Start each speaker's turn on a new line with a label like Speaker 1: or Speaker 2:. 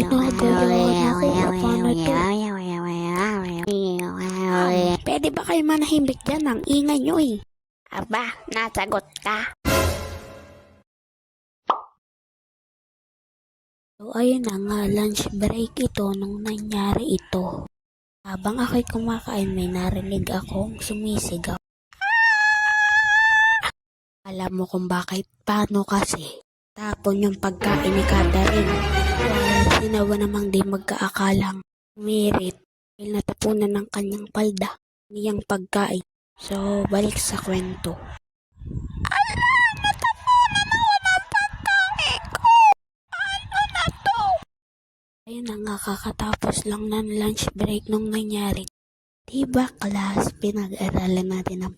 Speaker 1: Nagagawa na ako. Paano to? Pwede ba kayo manahimik dyan? Ang ingay nyo eh.
Speaker 2: Aba, nasagot ka.
Speaker 1: So ayun na nga, lunch break ito nung nangyari ito. Habang ako'y kumakain, may narinig akong sumisigaw. Alam mo kung bakit? Paano kasi? Tapon yung pagkain ni Catherine. While sinawa namang di magkaakalang umirit dahil natapunan ng kanyang palda niyang pagkain. So, balik sa kwento. Ayun na nga, kakatapos lang ng lunch break nung nangyari. Diba class, pinag-aralan natin ang